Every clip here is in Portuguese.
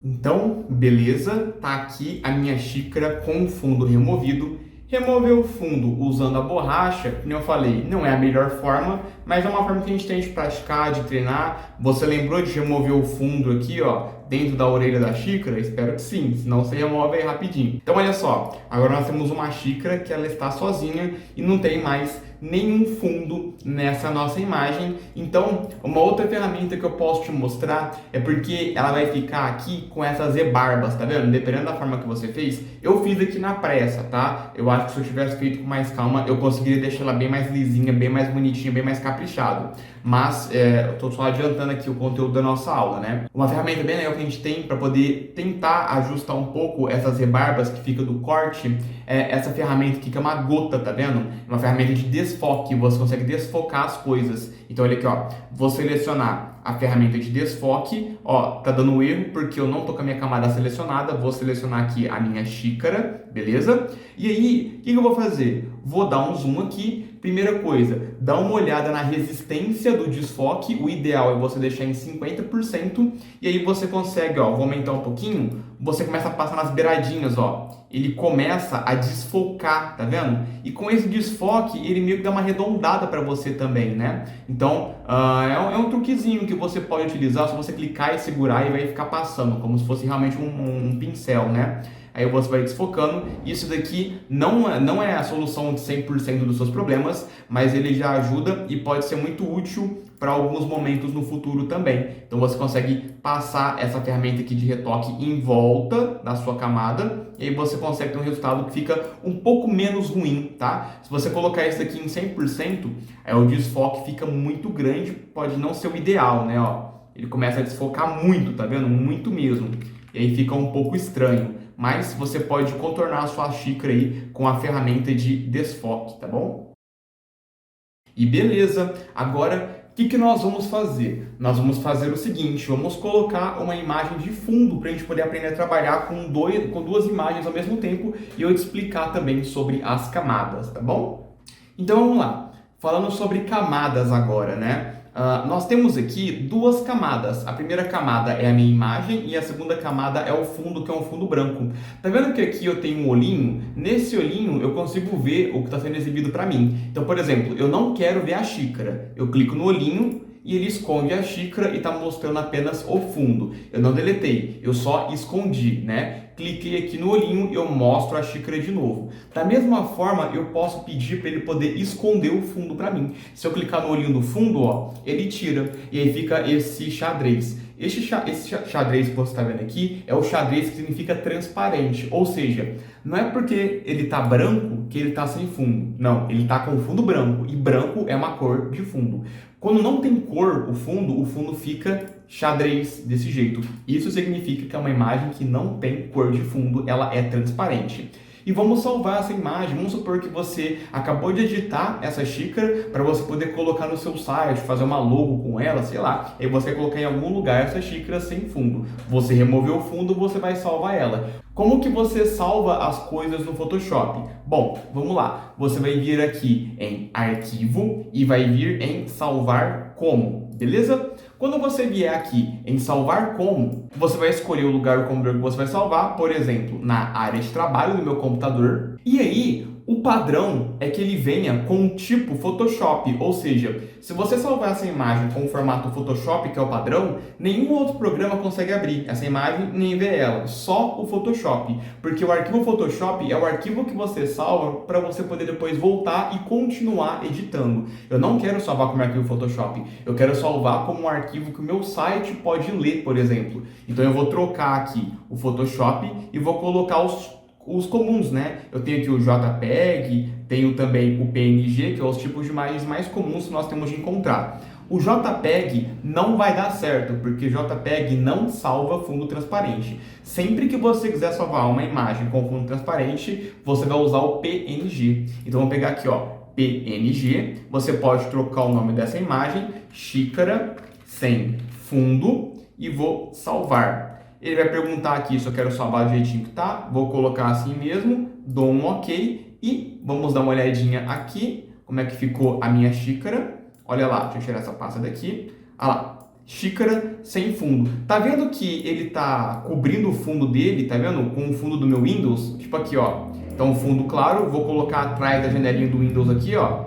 Então, beleza, tá aqui a minha xícara com o fundo removido. Remover o fundo usando a borracha, como eu falei, não é a melhor forma, mas é uma forma que a gente tem de praticar, de treinar. Você lembrou de remover o fundo aqui, ó, dentro da orelha da xícara? Espero que sim, senão você remove aí rapidinho. Então, olha só, agora nós temos uma xícara que ela está sozinha e não tem mais nenhum fundo nessa nossa imagem. Então, uma outra ferramenta que eu posso te mostrar é porque ela vai ficar aqui com essas rebarbas, tá vendo? Dependendo da forma que você fez, eu fiz aqui na pressa, tá? Eu acho que se eu tivesse feito com mais calma, eu conseguiria deixar ela bem mais lisinha, bem mais bonitinha, bem mais caprichado. Mas eu tô só adiantando aqui o conteúdo da nossa aula, né? Uma ferramenta bem legal que a gente tem para poder tentar ajustar um pouco essas rebarbas que fica do corte é essa ferramenta aqui que é uma gota, tá vendo? É uma ferramenta de desfoque, você consegue desfocar as coisas. Então olha aqui, ó, vou selecionar a ferramenta de desfoque, ó, tá dando erro porque eu não tô com a minha camada selecionada, vou selecionar aqui a minha xícara, beleza? E aí, o que eu vou fazer? Vou dar um zoom aqui. Primeira coisa, dá uma olhada na resistência do desfoque, o ideal é você deixar em 50%, e aí você consegue, ó, vou aumentar um pouquinho, você começa a passar nas beiradinhas, ó, ele começa a desfocar, tá vendo? E com esse desfoque, ele meio que dá uma arredondada para você também, né? Então, é um truquezinho que você pode utilizar, se você clicar e segurar e vai ficar passando, como se fosse realmente um pincel, né? Aí você vai desfocando. Isso daqui não é a solução de 100% dos seus problemas, mas ele já ajuda e pode ser muito útil para alguns momentos no futuro também. Então você consegue passar essa ferramenta aqui de retoque em volta da sua camada e aí você consegue ter um resultado que fica um pouco menos ruim, tá? Se você colocar isso aqui em 100%, o desfoque fica muito grande, pode não ser o ideal, né? Ó, ele começa a desfocar muito, tá vendo? Muito mesmo. E aí fica um pouco estranho. Mas você pode contornar a sua xícara aí com a ferramenta de desfoque, tá bom? E beleza, agora o que nós vamos fazer? Nós vamos fazer o seguinte, vamos colocar uma imagem de fundo para a gente poder aprender a trabalhar com duas imagens ao mesmo tempo e eu te explicar também sobre as camadas, tá bom? Então vamos lá, falando sobre camadas agora, né? Nós temos aqui duas camadas. A primeira camada é a minha imagem e a segunda camada é o fundo, que é um fundo branco. Tá vendo que aqui eu tenho um olhinho? Nesse olhinho eu consigo ver o que está sendo exibido para mim. Então, por exemplo, eu não quero ver a xícara. Eu clico no olhinho e ele esconde a xícara e está mostrando apenas o fundo. Eu não deletei, eu só escondi, né? Cliquei aqui no olhinho e eu mostro a xícara de novo. Da mesma forma, eu posso pedir para ele poder esconder o fundo para mim. Se eu clicar no olhinho do fundo, ó, ele tira e aí fica esse xadrez. Esse xadrez que você está vendo aqui é o xadrez que significa transparente, ou seja, não é porque ele está branco que ele está sem fundo. Não, ele está com fundo branco e branco é uma cor de fundo. Quando não tem cor o fundo fica xadrez desse jeito. Isso significa que é uma imagem que não tem cor de fundo, ela é transparente. E vamos salvar essa imagem. Vamos supor que você acabou de editar essa xícara para você poder colocar no seu site, fazer uma logo com ela, sei lá. E você vai colocar em algum lugar essa xícara sem fundo. Você removeu o fundo, você vai salvar ela. Como que você salva as coisas no Photoshop? Bom, vamos lá. Você vai vir aqui em Arquivo e vai vir em Salvar como, beleza? Quando você vier aqui em salvar como, você vai escolher o lugar do computador que você vai salvar, por exemplo, na área de trabalho do meu computador. E aí, o padrão é que ele venha com o tipo Photoshop, ou seja, se você salvar essa imagem com o formato Photoshop, que é o padrão, nenhum outro programa consegue abrir essa imagem nem ver ela, só o Photoshop, porque o arquivo Photoshop é o arquivo que você salva para você poder depois voltar e continuar editando. Eu não quero salvar como arquivo Photoshop, eu quero salvar como um arquivo que o meu site pode ler, por exemplo. Então eu vou trocar aqui o Photoshop e vou colocar os comuns, né? Eu tenho aqui o JPEG, tenho também o PNG, que são os tipos de imagens mais comuns que nós temos de encontrar. O JPEG não vai dar certo, porque JPEG não salva fundo transparente. Sempre que você quiser salvar uma imagem com fundo transparente, você vai usar o PNG. Então vamos pegar aqui, ó, PNG. Você pode trocar o nome dessa imagem, xícara sem fundo, e vou salvar. Ele vai perguntar aqui se eu quero salvar do jeitinho que tá. Vou colocar assim mesmo, dou um OK e vamos dar uma olhadinha aqui como é que ficou a minha xícara. Olha lá, deixa eu tirar essa pasta daqui. Olha lá, xícara sem fundo. Tá vendo que ele tá cobrindo o fundo dele, tá vendo? Com o fundo do meu Windows, tipo aqui, ó. Então, fundo claro, vou colocar atrás da janelinha do Windows aqui, ó.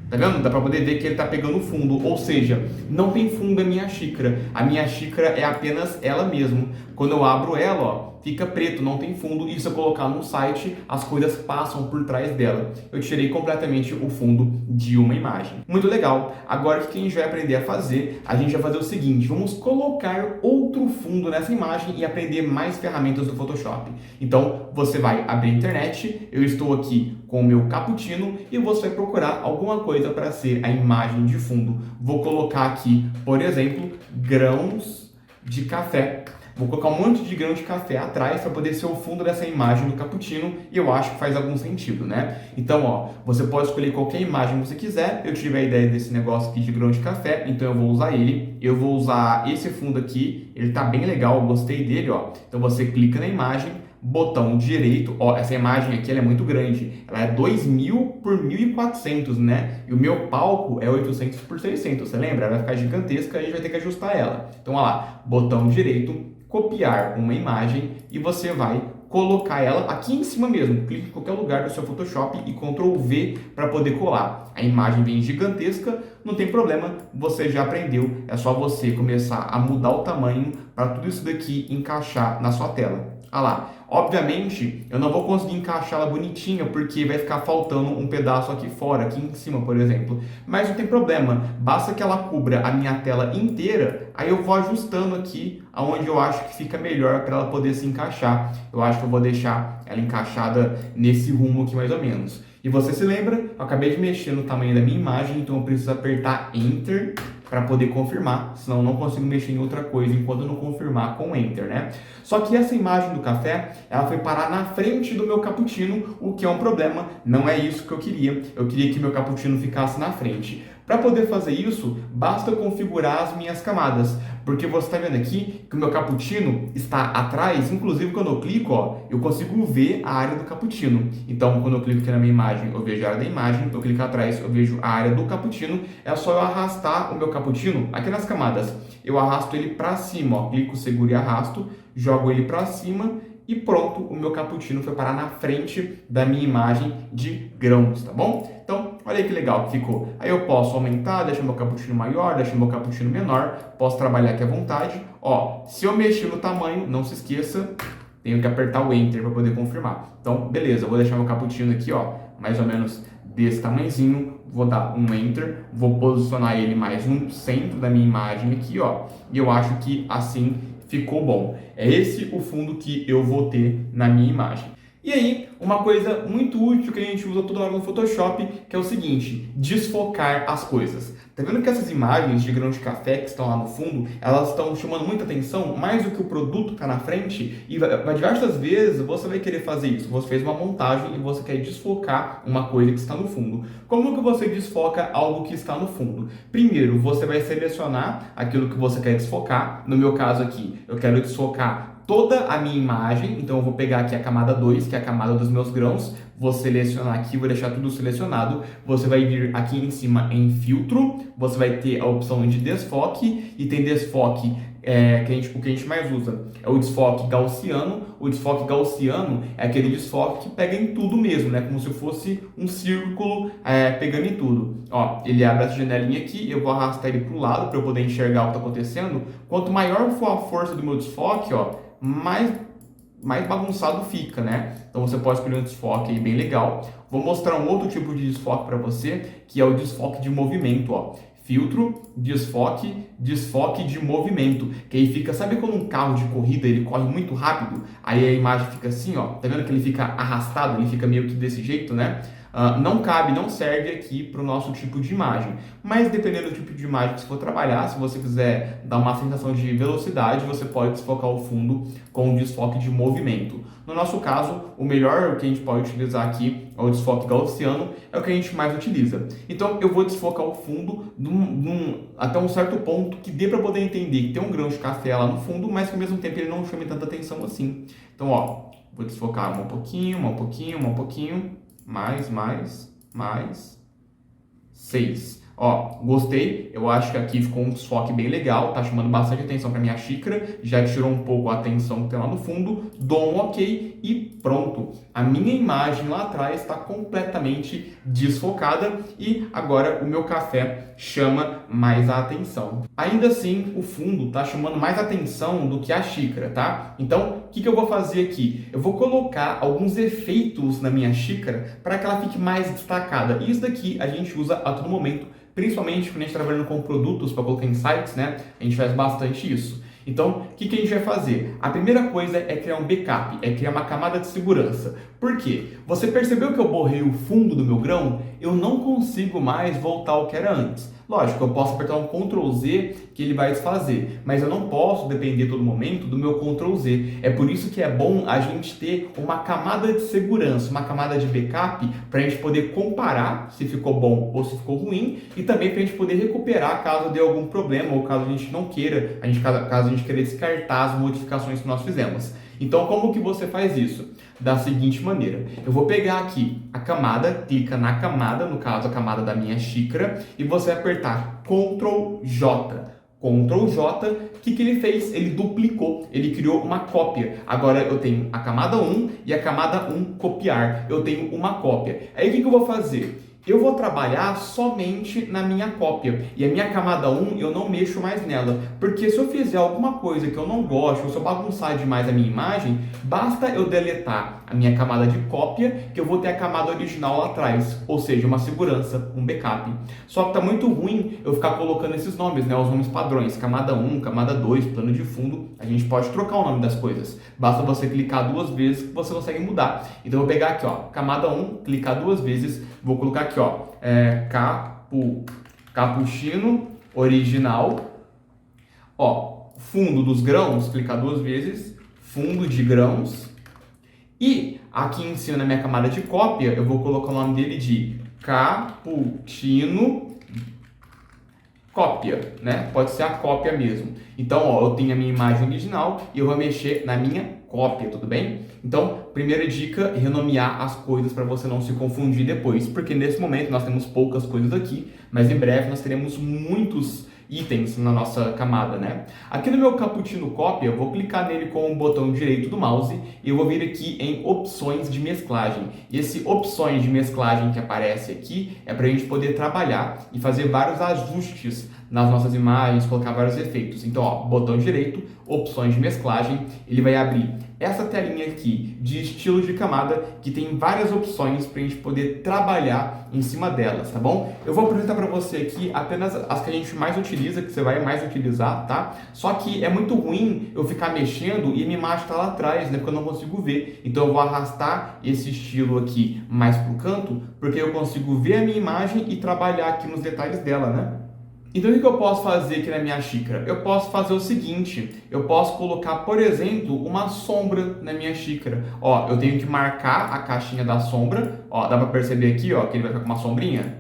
Tá vendo? Dá pra poder ver que ele tá pegando fundo, ou seja, não tem fundo a minha xícara. A minha xícara é apenas ela mesma. Quando eu abro ela, ó, fica preto, não tem fundo, e se eu colocar no site, as coisas passam por trás dela. Eu tirei completamente o fundo de uma imagem. Muito legal. Agora o que a gente vai aprender a fazer? A gente vai fazer o seguinte, vamos colocar outro fundo nessa imagem e aprender mais ferramentas do Photoshop. Então, você vai abrir a internet, eu estou aqui com o meu cappuccino e você vai procurar alguma coisa para ser a imagem de fundo. Vou colocar aqui, por exemplo, grãos de café. Vou colocar um monte de grão de café atrás para poder ser o fundo dessa imagem do cappuccino e eu acho que faz algum sentido, né? Então, ó, você pode escolher qualquer imagem que você quiser. Eu tive a ideia desse negócio aqui de grão de café, então eu vou usar ele. Eu vou usar esse fundo aqui, ele tá bem legal, eu gostei dele, ó. Então você clica na imagem, botão direito, ó, essa imagem aqui ela é muito grande, ela é 2000 por 1400, né? E o meu palco é 800 por 600, você lembra? Ela vai ficar gigantesca, a gente vai ter que ajustar ela. Então, ó lá, botão direito, copiar uma imagem e você vai colocar ela aqui em cima mesmo. Clique em qualquer lugar do seu Photoshop e Ctrl V para poder colar. A imagem vem gigantesca, não tem problema, você já aprendeu. É só você começar a mudar o tamanho para tudo isso daqui encaixar na sua tela. Olha lá. Obviamente, eu não vou conseguir encaixá-la bonitinha porque vai ficar faltando um pedaço aqui fora, aqui em cima, por exemplo. Mas não tem problema, basta que ela cubra a minha tela inteira, aí eu vou ajustando aqui aonde eu acho que fica melhor para ela poder se encaixar. Eu acho que eu vou deixar ela encaixada nesse rumo aqui mais ou menos. E você se lembra, eu acabei de mexer no tamanho da minha imagem, então eu preciso apertar Enter para poder confirmar, senão eu não consigo mexer em outra coisa enquanto eu não confirmar com Enter, né? Só que essa imagem do café, ela foi parar na frente do meu cappuccino, o que é um problema, não é isso que eu queria que meu cappuccino ficasse na frente. Para poder fazer isso, basta eu configurar as minhas camadas, porque você está vendo aqui que o meu cappuccino está atrás, inclusive quando eu clico, ó, eu consigo ver a área do cappuccino. Então, quando eu clico aqui na minha imagem, eu vejo a área da imagem, eu clico atrás, eu vejo a área do cappuccino, é só eu arrastar o meu cappuccino aqui nas camadas. Eu arrasto ele para cima, ó, clico, seguro e arrasto, jogo ele para cima e pronto, o meu cappuccino foi parar na frente da minha imagem de grãos, tá bom? Então, olha aí que legal que ficou. Aí eu posso aumentar, deixar meu cappuccino maior, deixar meu cappuccino menor, posso trabalhar aqui à vontade. Ó, se eu mexer no tamanho, não se esqueça, tenho que apertar o Enter para poder confirmar. Então, beleza, eu vou deixar meu cappuccino aqui, ó, mais ou menos desse tamanhozinho, vou dar um Enter, vou posicionar ele mais no centro da minha imagem aqui, ó, e eu acho que assim ficou bom. É esse o fundo que eu vou ter na minha imagem. E aí, uma coisa muito útil que a gente usa toda hora no Photoshop, que é o seguinte, desfocar as coisas. Tá vendo que essas imagens de grão de café que estão lá no fundo, elas estão chamando muita atenção, mais do que o produto que está na frente, e diversas vezes você vai querer fazer isso. Você fez uma montagem e você quer desfocar uma coisa que está no fundo. Como que você desfoca algo que está no fundo? Primeiro, você vai selecionar aquilo que você quer desfocar. No meu caso aqui, eu quero desfocar toda a minha imagem, então eu vou pegar aqui a camada 2, que é a camada dos meus grãos, vou selecionar aqui, vou deixar tudo selecionado, você vai vir aqui em cima em filtro, você vai ter a opção de desfoque, e tem desfoque, o que a gente mais usa é o desfoque gaussiano. O desfoque gaussiano é aquele desfoque que pega em tudo mesmo, né? Como se fosse um círculo pegando em tudo. Ó, ele abre essa janelinha aqui, eu vou arrastar ele para o lado para eu poder enxergar o que está acontecendo. Quanto maior for a força do meu desfoque, ó, mais bagunçado fica, né? Então você pode escolher um desfoque aí bem legal. Vou mostrar um outro tipo de desfoque para você, que é o desfoque de movimento, ó. Filtro, desfoque, desfoque de movimento, que aí fica, sabe quando um carro de corrida ele corre muito rápido, aí a imagem fica assim, ó, tá vendo que ele fica arrastado, ele fica meio que desse jeito, né? Não cabe, não serve aqui para o nosso tipo de imagem, mas dependendo do tipo de imagem que você for trabalhar, se você quiser dar uma sensação de velocidade, você pode desfocar o fundo com o desfoque de movimento. No nosso caso, o melhor que a gente pode utilizar aqui é o desfoque gaussiano, é o que a gente mais utiliza. Então eu vou desfocar o fundo até um certo ponto que dê para poder entender que tem um grão de café lá no fundo, mas que ao mesmo tempo ele não chame tanta atenção assim. Então, ó, vou desfocar um pouquinho, mais, 6. Ó, gostei, Eu acho que aqui ficou um desfoque bem legal, tá chamando bastante atenção para minha xícara, já tirou um pouco a atenção que tem lá no fundo, dou um ok e pronto. A minha imagem lá atrás está completamente desfocada e agora o meu café chama mais a atenção. Ainda assim, o fundo está chamando mais atenção do que a xícara, tá? Então, o que eu vou fazer aqui? Eu vou colocar alguns efeitos na minha xícara para que ela fique mais destacada. Isso daqui a gente usa a todo momento, principalmente quando a gente está trabalhando com produtos para colocar em sites, né? A gente faz bastante isso. Então, o que a gente vai fazer? A primeira coisa é criar um backup, é criar uma camada de segurança. Por quê? Você percebeu que eu borrei o fundo do meu grão? Eu não consigo mais voltar ao que era antes. Lógico, eu posso apertar um Ctrl Z que ele vai desfazer, mas eu não posso depender todo momento do meu Ctrl Z. É por isso que é bom a gente ter uma camada de segurança, uma camada de backup, para a gente poder comparar se ficou bom ou se ficou ruim e também para a gente poder recuperar caso dê algum problema ou caso a gente não queira, caso a gente queira descartar as modificações que nós fizemos. Então, como que você faz isso? Da seguinte maneira, eu vou pegar aqui a camada, clica na camada, no caso a camada da minha xícara, e você vai apertar Ctrl J. Ctrl J, o que ele fez? Ele duplicou, ele criou uma cópia. Agora eu tenho a camada 1 e a camada 1 copiar. Eu tenho uma cópia. Aí o que eu vou fazer? Eu vou trabalhar somente na minha cópia. E a minha camada 1 eu não mexo mais nela. Porque se eu fizer alguma coisa que eu não gosto, ou se eu bagunçar demais a minha imagem, basta eu deletar a minha camada de cópia, que eu vou ter a camada original lá atrás. Ou seja, uma segurança, um backup. Só que tá muito ruim eu ficar colocando esses nomes, né? Os nomes padrões. Camada 1, camada 2, plano de fundo. A gente pode trocar o nome das coisas. Basta você clicar 2 vezes que você consegue mudar. Então eu vou pegar aqui, ó, camada 1, clicar 2 vezes, vou colocar aqui, ó, cappuccino original, ó, fundo dos grãos, clicar 2 vezes, fundo de grãos, e aqui em cima na minha camada de cópia, eu vou colocar o nome dele de cappuccino cópia, né? Pode ser a cópia mesmo. Então, ó, eu tenho a minha imagem original e eu vou mexer na minha cópia, tudo bem? Então, primeira dica, renomear as coisas para você não se confundir depois, porque nesse momento nós temos poucas coisas aqui, mas em breve nós teremos muitos itens na nossa camada, né? Aqui no meu Cappuccino Cópia, eu vou clicar nele com o botão direito do mouse e eu vou vir aqui em opções de mesclagem. E esse opções de mesclagem que aparece aqui é para a gente poder trabalhar e fazer vários ajustes nas nossas imagens, colocar vários efeitos. Então, ó, botão direito, opções de mesclagem, ele vai abrir essa telinha aqui de estilo de camada que tem várias opções para a gente poder trabalhar em cima delas, tá bom? Eu vou apresentar para você aqui apenas as que a gente mais utiliza, que você vai mais utilizar, tá? Só que é muito ruim eu ficar mexendo e minha imagem está lá atrás, né? Porque eu não consigo ver. Então eu vou arrastar esse estilo aqui mais pro canto, porque eu consigo ver a minha imagem e trabalhar aqui nos detalhes dela, né? Então, o que eu posso fazer aqui na minha xícara? Eu posso fazer o seguinte, eu posso colocar, por exemplo, uma sombra na minha xícara. Ó, eu tenho que marcar a caixinha da sombra, ó, dá para perceber aqui, ó, que ele vai ficar com uma sombrinha?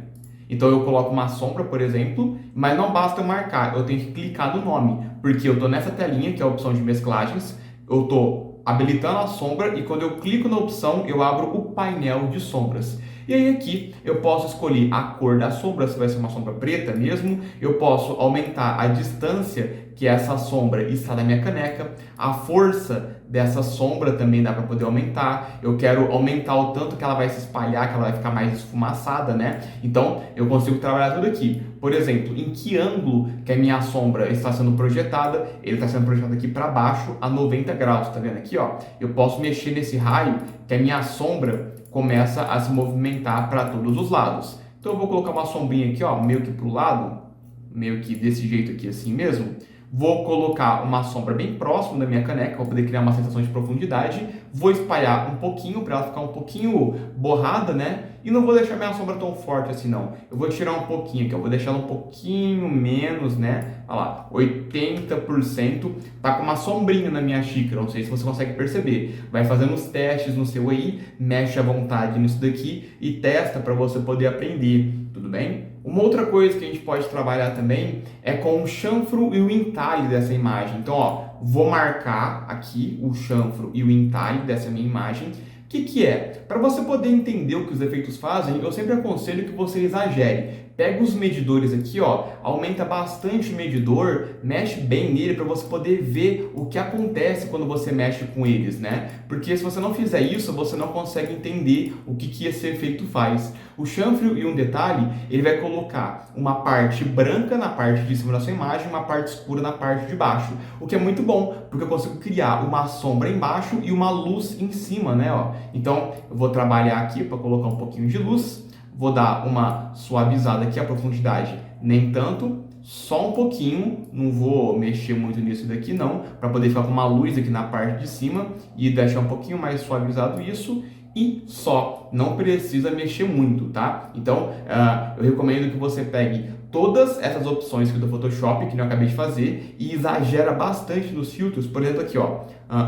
Então, eu coloco uma sombra, por exemplo, mas não basta eu marcar, eu tenho que clicar no nome, porque eu estou nessa telinha, que é a opção de mesclagens, eu estou habilitando a sombra e quando eu clico na opção, eu abro o painel de sombras. E aí aqui eu posso escolher a cor da sombra, se vai ser uma sombra preta mesmo, eu posso aumentar a distância que essa sombra está da minha caneca, a força dessa sombra também dá para poder aumentar, eu quero aumentar o tanto que ela vai se espalhar, que ela vai ficar mais esfumaçada, né? Então eu consigo trabalhar tudo aqui. Por exemplo, em que ângulo que a minha sombra está sendo projetada, ele está sendo projetado aqui para baixo a 90 graus, tá vendo aqui, ó? Eu posso mexer nesse raio que a minha sombra começa a se movimentar para todos os lados. Então eu vou colocar uma sombrinha aqui, ó, meio que pro lado, meio que desse jeito aqui assim mesmo. Vou colocar uma sombra bem próximo da minha caneca, para poder criar uma sensação de profundidade. Vou espalhar um pouquinho para ela ficar um pouquinho borrada, né? E não vou deixar minha sombra tão forte assim, não. Eu vou tirar um pouquinho aqui, eu vou deixar ela um pouquinho menos, né? Olha lá, 80%. Tá com uma sombrinha na minha xícara, não sei se você consegue perceber. Vai fazendo os testes no seu aí, mexe à vontade nisso daqui e testa para você poder aprender, tudo bem? Uma outra coisa que a gente pode trabalhar também é com o chanfro e o entalhe dessa imagem. Então, ó, vou marcar aqui o chanfro e o entalhe dessa minha imagem. O que é? Para você poder entender o que os efeitos fazem, eu sempre aconselho que você exagere. pega os medidores aqui, ó, aumenta bastante o medidor, mexe bem nele para você poder ver o que acontece quando você mexe com eles, né? Porque se você não fizer isso, você não consegue entender o que esse efeito faz. O chanfre e um detalhe, ele vai colocar uma parte branca na parte de cima da sua imagem, uma parte escura na parte de baixo, o que é muito bom, porque eu consigo criar uma sombra embaixo e uma luz em cima, né? Ó. Então, eu vou trabalhar aqui para colocar um pouquinho de luz, vou dar uma suavizada aqui, a profundidade nem tanto, só um pouquinho, não vou mexer muito nisso daqui não, para poder ficar com uma luz aqui na parte de cima e deixar um pouquinho mais suavizado isso, e só, não precisa mexer muito, tá? Então, eu recomendo que você pegue todas essas opções aqui do Photoshop, que eu acabei de fazer, e exagera bastante nos filtros. Por exemplo, aqui, ó,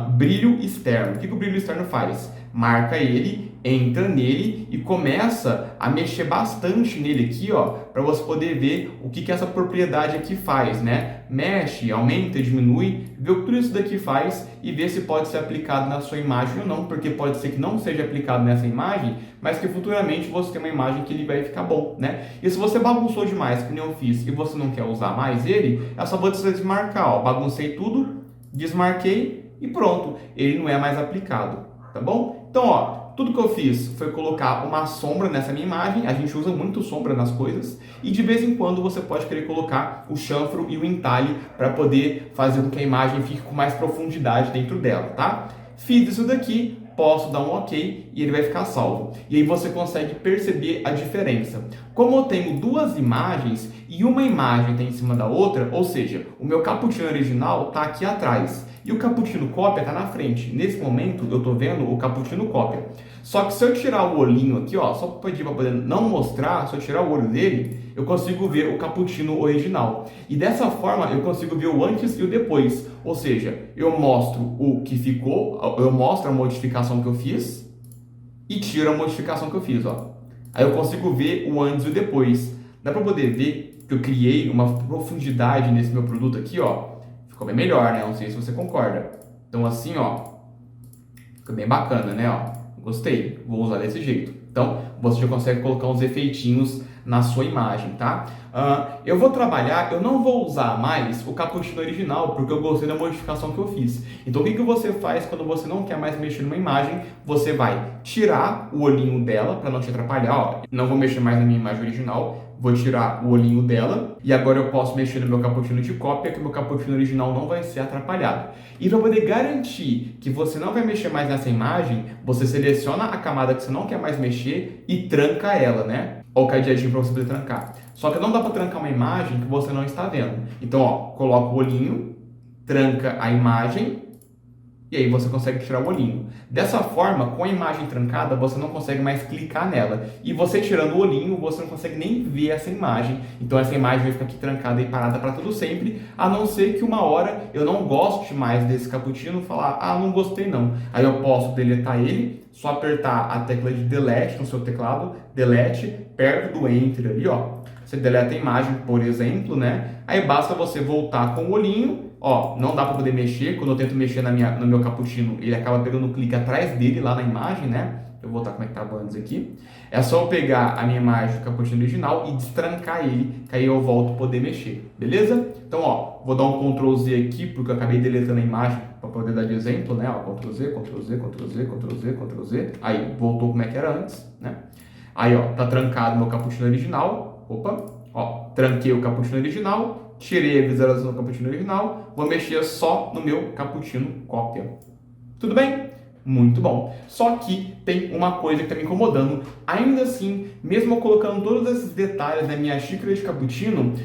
brilho externo. O que o brilho externo faz? Marca ele, entra nele e começa a mexer bastante nele aqui, ó, para você poder ver o que essa propriedade aqui faz, né? Mexe, aumenta, diminui, vê o que tudo isso daqui faz e vê se pode ser aplicado na sua imagem ou não, porque pode ser que não seja aplicado nessa imagem, mas que futuramente você tem uma imagem que ele vai ficar bom, né? E se você bagunçou demais, que nem eu fiz, e você não quer usar mais ele, é só você desmarcar, ó, baguncei tudo, desmarquei e pronto, ele não é mais aplicado, tá bom? Então, ó, tudo que eu fiz foi colocar uma sombra nessa minha imagem, a gente usa muito sombra nas coisas, e de vez em quando você pode querer colocar o chanfro e o entalhe para poder fazer com que a imagem fique com mais profundidade dentro dela, tá? Fiz isso daqui, posso dar um OK e ele vai ficar salvo. E aí você consegue perceber a diferença. Como eu tenho duas imagens e uma imagem está em cima da outra, ou seja, o meu cappuccino original está aqui atrás e o cappuccino cópia está na frente. Nesse momento eu estou vendo o cappuccino cópia. Só que se eu tirar o olhinho aqui, ó, só para poder não mostrar, se eu tirar o olho dele, eu consigo ver o cappuccino original. E dessa forma eu consigo ver o antes e o depois. Ou seja, eu mostro o que ficou, eu mostro a modificação que eu fiz e tiro a modificação que eu fiz, ó. Aí eu consigo ver o antes e o depois. Dá para poder ver que eu criei uma profundidade nesse meu produto aqui, ó. Ficou bem melhor, né? Não sei se você concorda. Então assim, ó, fica bem bacana, né? Ó, gostei, vou usar desse jeito. Então você já consegue colocar uns efeitinhos na sua imagem, tá? Eu vou trabalhar, eu não vou usar mais o cappuccino original, porque eu gostei da modificação que eu fiz. Então o que você faz quando você não quer mais mexer numa imagem? Você vai tirar o olhinho dela, para não te atrapalhar, ó. Não vou mexer mais na minha imagem original, vou tirar o olhinho dela, e agora eu posso mexer no meu cappuccino de cópia, que o meu cappuccino original não vai ser atrapalhado. E para poder garantir que você não vai mexer mais nessa imagem, você seleciona a camada que você não quer mais mexer e tranca ela, né? Ou o cadeadinho para você poder trancar. Só que não dá para trancar uma imagem que você não está vendo. Então, ó, coloca o olhinho, tranca a imagem e aí você consegue tirar o olhinho. Dessa forma, com a imagem trancada, você não consegue mais clicar nela. E você tirando o olhinho, você não consegue nem ver essa imagem. Então essa imagem vai ficar aqui trancada e parada para todo sempre, a não ser que uma hora eu não goste mais desse cappuccino, falar, não gostei não. Aí eu posso deletar ele, só apertar a tecla de delete no seu teclado, delete, perto do enter ali, ó. Você deleta a imagem, por exemplo, né? Aí basta você voltar com o olhinho. Ó, não dá para poder mexer. Quando eu tento mexer no meu cappuccino, ele acaba pegando o clique atrás dele lá na imagem, né? Eu vou voltar como é que estava antes aqui. É só eu pegar a minha imagem do cappuccino original e destrancar ele, que aí eu volto a poder mexer, beleza? Então, ó, vou dar um Ctrl Z aqui, porque eu acabei deletando a imagem para poder dar de exemplo, né? Ó, Ctrl Z, Ctrl Z, Ctrl Z, Ctrl Z, Ctrl Z. Aí, voltou como é que era antes, né? Aí, ó, tá trancado o meu cappuccino original. Opa, ó, tranquei o cappuccino original, tirei a visualização do cappuccino original, vou mexer só no meu cappuccino cópia. Tudo bem? Muito bom. Só que tem uma coisa que está me incomodando. Ainda assim, mesmo eu colocando todos esses detalhes na minha xícara de cappuccino,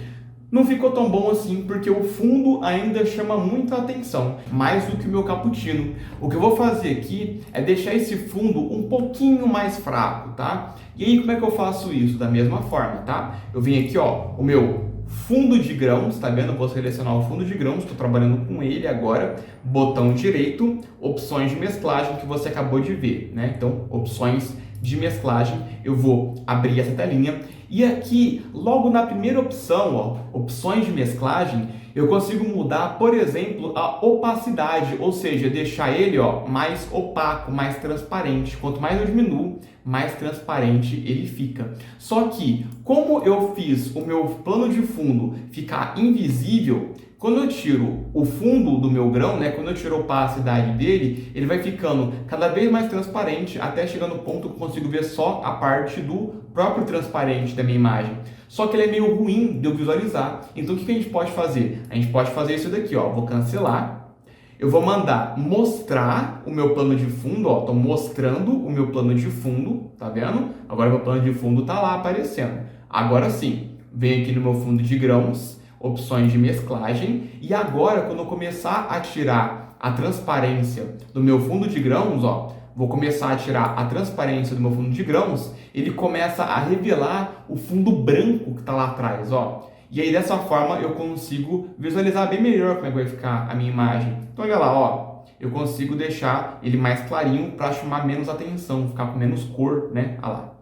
não ficou tão bom assim, porque o fundo ainda chama muita atenção, mais do que o meu cappuccino. O que eu vou fazer aqui é deixar esse fundo um pouquinho mais fraco, tá? E aí, como é que eu faço isso? Da mesma forma, tá? Eu vim aqui, ó, o meu fundo de grãos, tá vendo? Eu vou selecionar o fundo de grãos, estou trabalhando com ele agora, botão direito, opções de mesclagem que você acabou de ver, né? Então, opções de mesclagem, eu vou abrir essa telinha E aqui, logo na primeira opção, ó, opções de mesclagem, eu consigo mudar, por exemplo, a opacidade, ou seja, deixar ele, ó, mais opaco, mais transparente. Quanto mais eu diminuo, mais transparente ele fica. Só que, como eu fiz o meu plano de fundo ficar invisível, quando eu tiro o fundo do meu grão, né, quando eu tiro a opacidade dele, ele vai ficando cada vez mais transparente, até chegar no ponto que eu consigo ver só a parte do próprio transparente da minha imagem. Só que ele é meio ruim de eu visualizar. Então o que a gente pode fazer? A gente pode fazer isso daqui, ó. Vou cancelar. Eu vou mandar mostrar o meu plano de fundo, ó. Estou mostrando o meu plano de fundo, tá vendo? Agora meu plano de fundo tá lá aparecendo. Agora sim, venho aqui no meu fundo de grãos, opções de mesclagem, e agora quando eu começar a tirar a transparência do meu fundo de grãos, ó, vou começar a tirar a transparência do meu fundo de grãos, ele começa a revelar o fundo branco que está lá atrás, ó. E aí dessa forma eu consigo visualizar bem melhor como é que vai ficar a minha imagem. Então olha lá, ó, eu consigo deixar ele mais clarinho para chamar menos atenção, ficar com menos cor, né? Olha lá.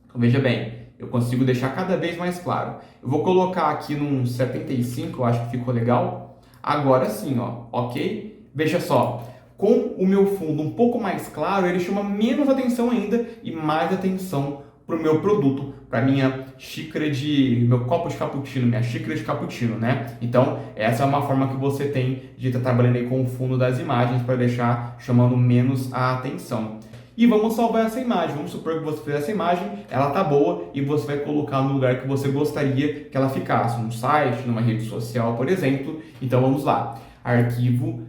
Então veja bem, eu consigo deixar cada vez mais claro. Eu vou colocar aqui num 75, eu acho que ficou legal. Agora sim, ó, ok? Veja só, com o meu fundo um pouco mais claro, ele chama menos atenção ainda e mais atenção para o meu produto, para minha xícara de, meu copo de cappuccino, minha xícara de cappuccino, né? Então, essa é uma forma que você tem de estar trabalhando aí com o fundo das imagens para deixar chamando menos a atenção. E vamos salvar essa imagem. Vamos supor que você fez essa imagem, ela tá boa e você vai colocar no lugar que você gostaria que ela ficasse, num site, numa rede social, por exemplo. Então vamos lá. Arquivo,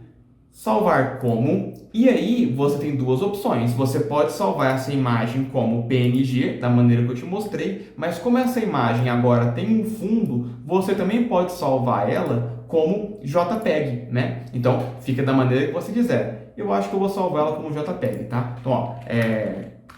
salvar como, e aí você tem duas opções. Você pode salvar essa imagem como PNG, da maneira que eu te mostrei, mas como essa imagem agora tem um fundo, você também pode salvar ela como JPEG, né? Então fica da maneira que você quiser. Eu acho que eu vou salvar ela como JPEG, tá? Então, ó,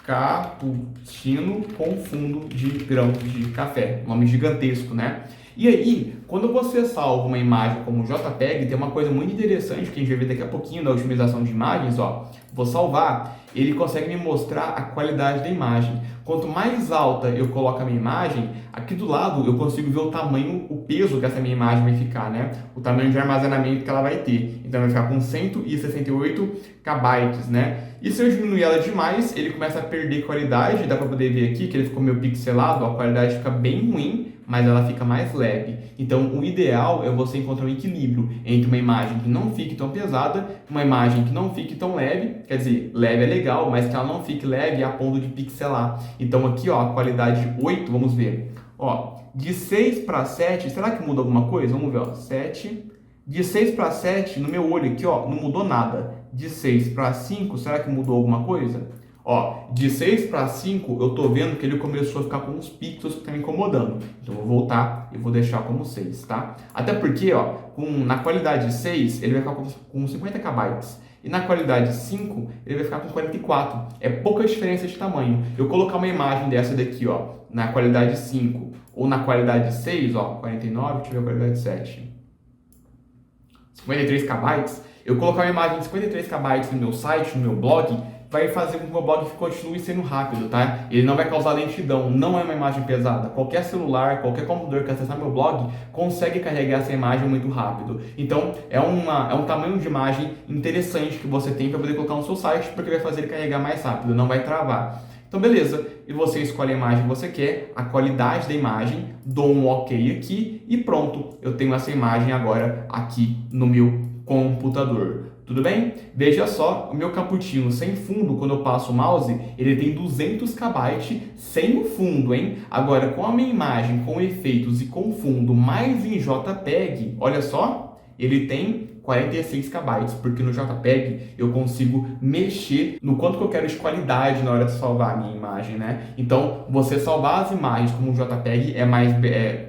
cappuccino com fundo de grãos de café, nome gigantesco, né? E aí, quando você salva uma imagem como JPEG, tem uma coisa muito interessante que a gente vai ver daqui a pouquinho da otimização de imagens, ó. Vou salvar, ele consegue me mostrar a qualidade da imagem. Quanto mais alta eu coloco a minha imagem, aqui do lado eu consigo ver o tamanho, o peso que essa minha imagem vai ficar, né? O tamanho de armazenamento que ela vai ter. Então vai ficar com 168 KB, né? E se eu diminuir ela demais, ele começa a perder qualidade. Dá para poder ver aqui que ele ficou meio pixelado, a qualidade fica bem ruim, mas ela fica mais leve. Então, o ideal é você encontrar um equilíbrio entre uma imagem que não fique tão pesada, uma imagem que não fique tão leve, quer dizer, leve é legal, mas que ela não fique leve a ponto de pixelar. Então, aqui, ó, a qualidade 8, vamos ver. Ó, de 6 para 7, será que muda alguma coisa? Vamos ver, ó, 7. De 6 para 7, no meu olho aqui, ó, não mudou nada. De 6 para 5, será que mudou alguma coisa? Ó, de 6 para 5, eu tô vendo que ele começou a ficar com uns pixels que estão me incomodando. Então, eu vou voltar e vou deixar como 6, tá? Até porque, ó, na qualidade 6, ele vai ficar com 50 KB. E na qualidade 5, ele vai ficar com 44. É pouca diferença de tamanho. Eu colocar uma imagem dessa daqui, ó, na qualidade 5 ou na qualidade 6, ó, 49, deixa eu ver a qualidade 7. 53 KB. Eu colocar uma imagem de 53 KB no meu site, no meu blog, vai fazer com que o meu blog continue sendo rápido, tá? Ele não vai causar lentidão, não é uma imagem pesada. Qualquer celular, qualquer computador que acessar meu blog consegue carregar essa imagem muito rápido. Então, é um tamanho de imagem interessante que você tem para poder colocar no seu site, porque vai fazer ele carregar mais rápido, não vai travar. Então, beleza, e você escolhe a imagem que você quer, a qualidade da imagem, dou um OK aqui e pronto, eu tenho essa imagem agora aqui no meu computador. Tudo bem? Veja só, o meu cappuccino sem fundo, quando eu passo o mouse, ele tem 200 KB sem o fundo, hein? Agora, com a minha imagem, com efeitos e com fundo, mais em JPEG, olha só, ele tem 46 KB, porque no JPEG eu consigo mexer no quanto que eu quero de qualidade na hora de salvar a minha imagem, né? Então, você salvar as imagens como JPEG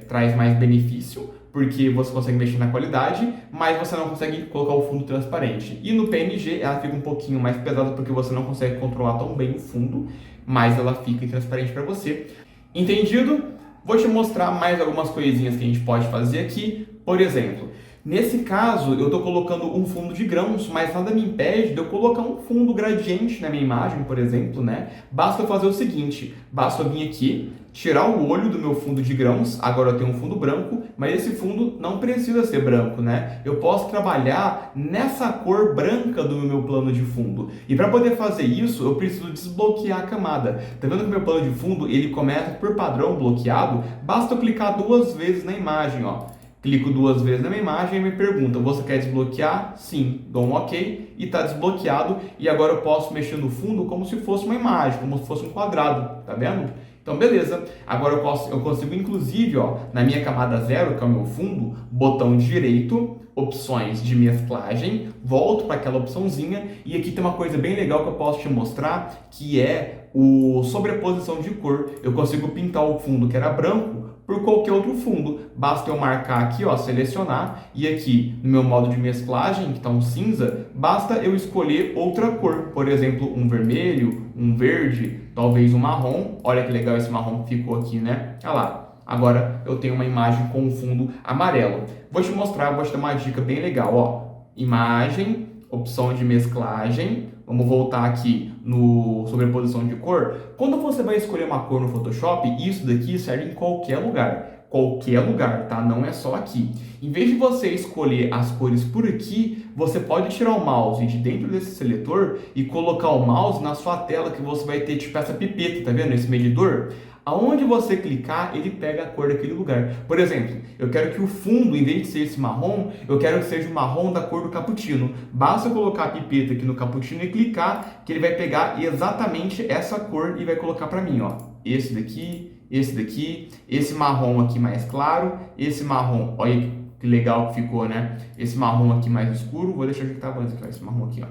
traz mais benefício, porque você consegue mexer na qualidade, mas você não consegue colocar o fundo transparente. E no PNG ela fica um pouquinho mais pesada, porque você não consegue controlar tão bem o fundo, mas ela fica transparente para você. Entendido? Vou te mostrar mais algumas coisinhas que a gente pode fazer aqui. Por exemplo, Nesse caso, eu estou colocando um fundo de grãos, mas nada me impede de eu colocar um fundo gradiente na minha imagem, por exemplo, né? Basta eu fazer o seguinte, basta eu vir aqui, tirar o olho do meu fundo de grãos, agora eu tenho um fundo branco, mas esse fundo não precisa ser branco, né? Eu posso trabalhar nessa cor branca do meu plano de fundo. E para poder fazer isso, eu preciso desbloquear a camada. Tá vendo que o meu plano de fundo, ele começa por padrão bloqueado? Basta eu clicar 2 vezes na imagem, ó. Clico 2 vezes na minha imagem e me pergunta, você quer desbloquear? Sim, dou um OK e está desbloqueado. E agora eu posso mexer no fundo como se fosse uma imagem, como se fosse um quadrado, tá vendo? Então, beleza. Agora eu consigo, inclusive, ó, na minha camada 0, que é o meu fundo, botão direito, opções de mesclagem, volto para aquela opçãozinha e aqui tem uma coisa bem legal que eu posso te mostrar, que é o sobreposição de cor. Eu consigo pintar o fundo que era branco por qualquer outro fundo. Basta eu marcar aqui, ó, selecionar, e aqui no meu modo de mesclagem, que está um cinza, basta eu escolher outra cor, por exemplo, um vermelho, um verde, talvez um marrom. Olha que legal esse marrom que ficou aqui, né? Olha lá, agora eu tenho uma imagem com um fundo amarelo. Vou te mostrar, vou te dar uma dica bem legal, ó. Imagem, opção de mesclagem. Vamos voltar aqui no sobreposição de cor. Quando você vai escolher uma cor no Photoshop, isso daqui serve em qualquer lugar, tá? Não é só aqui. Em vez de você escolher as cores por aqui, você pode tirar o mouse de dentro desse seletor e colocar o mouse na sua tela, que você vai ter tipo essa pipeta, tá vendo? Esse medidor. Aonde você clicar, ele pega a cor daquele lugar. Por exemplo, eu quero que o fundo, em vez de ser esse marrom, eu quero que seja o marrom da cor do cappuccino. Basta eu colocar a pipeta aqui no cappuccino e clicar, que ele vai pegar exatamente essa cor e vai colocar para mim, ó. Esse daqui, esse marrom aqui mais claro, esse marrom, olha que legal que ficou, né? Esse marrom aqui mais escuro, vou deixar o que estava antes aqui, ó, esse marrom aqui, ó.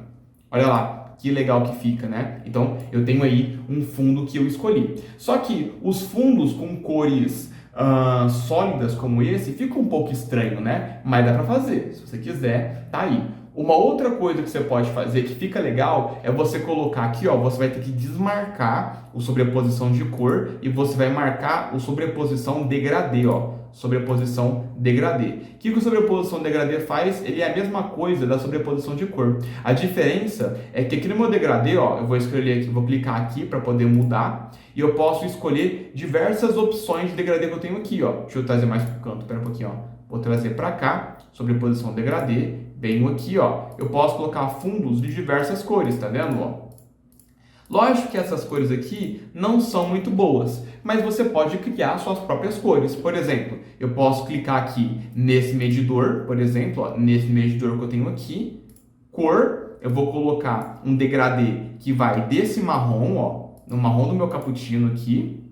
Olha lá. Que legal que fica, né? Então, eu tenho aí um fundo que eu escolhi. Só que os fundos com cores sólidas como esse fica um pouco estranho, né? Mas dá pra fazer. Se você quiser, tá aí. Uma outra coisa que você pode fazer que fica legal é você colocar aqui, ó, você vai ter que desmarcar o sobreposição de cor e você vai marcar o sobreposição degradê, ó. Sobreposição degradê. O que o sobreposição degradê faz? Ele é a mesma coisa da sobreposição de cor. A diferença é que aqui no meu degradê, ó, eu vou escolher aqui, vou clicar aqui para poder mudar e eu posso escolher diversas opções de degradê que eu tenho aqui, ó. Deixa eu trazer mais para o canto, espera um pouquinho, ó. Vou trazer para cá, sobreposição degradê, venho aqui, ó. Eu posso colocar fundos de diversas cores, tá vendo, ó? Lógico que essas cores aqui não são muito boas, mas você pode criar suas próprias cores. Por exemplo, eu posso clicar aqui nesse medidor, por exemplo, ó, nesse medidor que eu tenho aqui, cor, eu vou colocar um degradê que vai desse marrom, ó, no marrom do meu cappuccino aqui,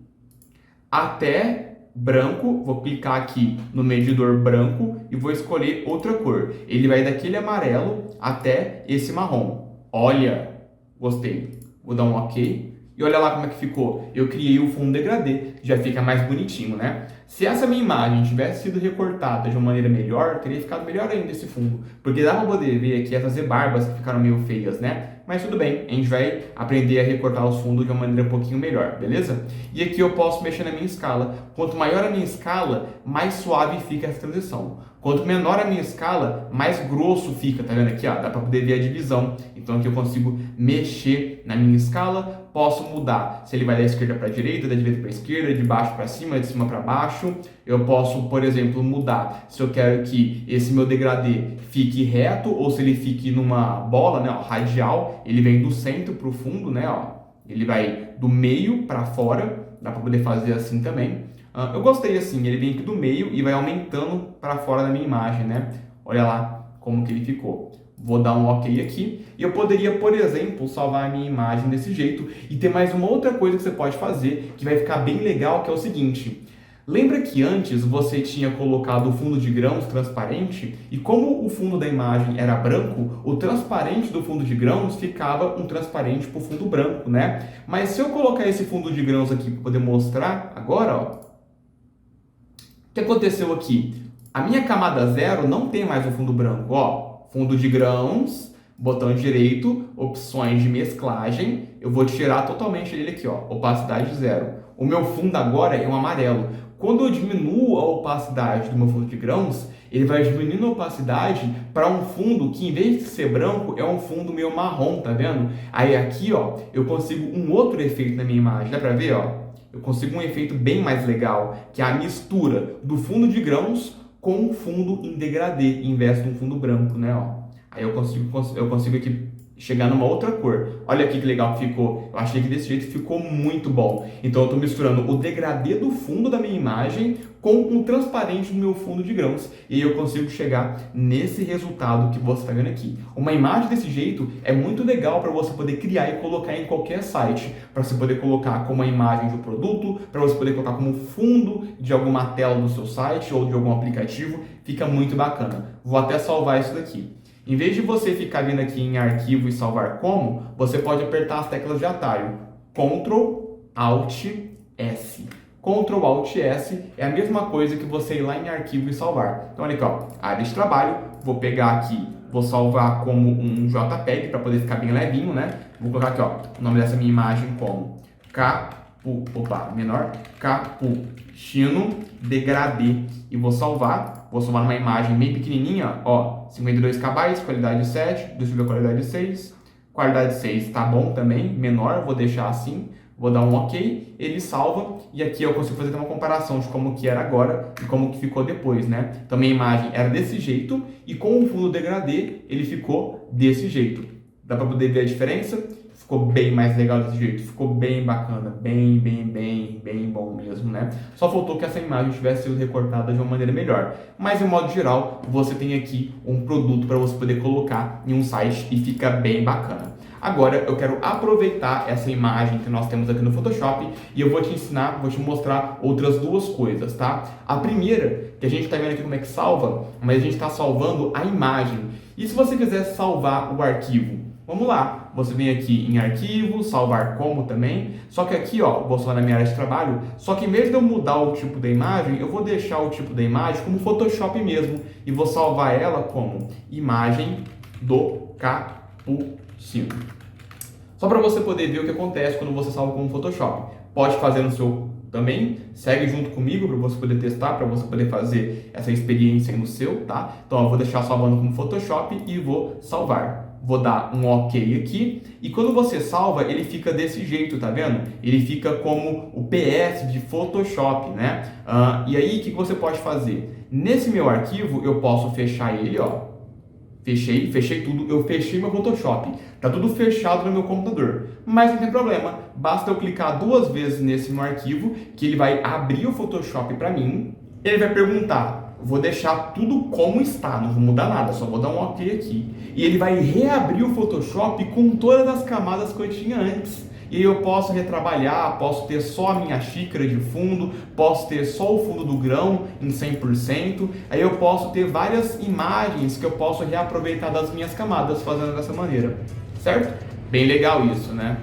até branco, vou clicar aqui no medidor branco e vou escolher outra cor. Ele vai daquele amarelo até esse marrom. Olha, gostei. Vou dar um OK. E olha lá como é que ficou. Eu criei o fundo degradê. Já fica mais bonitinho, né? Se essa minha imagem tivesse sido recortada de uma maneira melhor, teria ficado melhor ainda esse fundo. Porque dá pra poder ver aqui essas rebarbas que ficaram meio feias, né? Mas tudo bem, a gente vai aprender a recortar os fundos de uma maneira um pouquinho melhor, beleza? E aqui eu posso mexer na minha escala. Quanto maior a minha escala, mais suave fica essa transição. Quanto menor a minha escala, mais grosso fica, tá vendo aqui, ó? Dá para poder ver a divisão. Então aqui eu consigo mexer na minha escala, posso mudar se ele vai da esquerda para a direita, da direita para a esquerda, de baixo para cima, de cima para baixo. Eu posso, por exemplo, mudar se eu quero que esse meu degradê fique reto ou se ele fique numa bola, né, ó, radial. Ele vem do centro para o fundo, né, ó. Ele vai do meio para fora, dá para poder fazer assim também. Eu gostei assim, ele vem aqui do meio e vai aumentando para fora da minha imagem, né? Olha lá como que ele ficou. Vou dar um OK aqui e eu poderia, por exemplo, salvar a minha imagem desse jeito. E tem mais uma outra coisa que você pode fazer que vai ficar bem legal, que é o seguinte. Lembra que antes você tinha colocado o fundo de grãos transparente e como o fundo da imagem era branco, o transparente do fundo de grãos ficava um transparente para o fundo branco, né? Mas se eu colocar esse fundo de grãos aqui para poder mostrar agora, ó, o que aconteceu aqui? A minha camada 0 não tem mais o fundo branco, ó. Fundo de grãos, botão direito, opções de mesclagem. Eu vou tirar totalmente ele aqui, ó, opacidade 0. O meu fundo agora é um amarelo. Quando eu diminuo a opacidade do meu fundo de grãos, ele vai diminuindo a opacidade para um fundo que, em vez de ser branco, é um fundo meio marrom, tá vendo? Aí aqui, ó, eu consigo um outro efeito na minha imagem, dá para ver, ó? Eu consigo um efeito bem mais legal, que é a mistura do fundo de grãos com o fundo em degradê, em vez de um fundo branco, né, ó? Aí eu consigo aqui chegar numa outra cor. Olha aqui que legal que ficou. Eu achei que desse jeito ficou muito bom. Então eu estou misturando o degradê do fundo da minha imagem com um transparente do meu fundo de grãos. E aí eu consigo chegar nesse resultado que você está vendo aqui. Uma imagem desse jeito é muito legal para você poder criar e colocar em qualquer site. Para você poder colocar como a imagem de um produto, para você poder colocar como fundo de alguma tela do seu site ou de algum aplicativo. Fica muito bacana. Vou até salvar isso daqui. Em vez de você ficar vindo aqui em arquivo e salvar como, você pode apertar as teclas de atalho Ctrl Alt S. Ctrl Alt S é a mesma coisa que você ir lá em arquivo e salvar. Então olha aqui, ó, área de trabalho, vou pegar aqui, vou salvar como um JPEG para poder ficar bem levinho, né? Vou colocar aqui, ó, o nome dessa minha imagem como Capuchino Degradê e vou salvar numa imagem bem pequenininha, ó, 52 KB, qualidade 7, deixa eu ver a qualidade 6, qualidade 6 tá bom também, menor, vou deixar assim, vou dar um OK, ele salva e aqui eu consigo fazer uma comparação de como que era agora e como que ficou depois, né? Então minha imagem era desse jeito e com o fundo degradê ele ficou desse jeito. Dá para poder ver a diferença? Ficou bem mais legal desse jeito, ficou bem bacana, bem bom mesmo, né? Só faltou que essa imagem tivesse sido recortada de uma maneira melhor. Mas, de modo geral, você tem aqui um produto para você poder colocar em um site e fica bem bacana. Agora, eu quero aproveitar essa imagem que nós temos aqui no Photoshop e eu vou te ensinar, vou te mostrar outras duas coisas, tá? A primeira, que a gente está vendo aqui como é que salva, mas a gente está salvando a imagem. E se você quiser salvar o arquivo? Vamos lá, você vem aqui em arquivo, salvar como também, só que aqui, ó, vou salvar na minha área de trabalho, só que em vez de eu mudar o tipo da imagem, eu vou deixar o tipo da imagem como Photoshop mesmo, e vou salvar ela como imagem do capucino. Só para você poder ver o que acontece quando você salva como Photoshop. Pode fazer no seu também, segue junto comigo para você poder testar, para você poder fazer essa experiência no seu, tá? Então eu vou deixar salvando como Photoshop e vou salvar. Vou dar um OK aqui, e quando você salva, ele fica desse jeito, tá vendo? Ele fica como o PS de Photoshop, né? E aí, o que você pode fazer? Nesse meu arquivo, eu posso fechar ele, ó. Fechei tudo, eu fechei meu Photoshop. Tá tudo fechado no meu computador. Mas não tem problema, basta eu clicar 2 vezes nesse meu arquivo, que ele vai abrir o Photoshop para mim. Ele vai perguntar, vou deixar tudo como está, não vou mudar nada, só vou dar um OK aqui. E ele vai reabrir o Photoshop com todas as camadas que eu tinha antes. E aí eu posso retrabalhar, posso ter só a minha xícara de fundo, posso ter só o fundo do grão em 100%. Aí eu posso ter várias imagens que eu posso reaproveitar das minhas camadas fazendo dessa maneira, certo? Bem legal isso, né?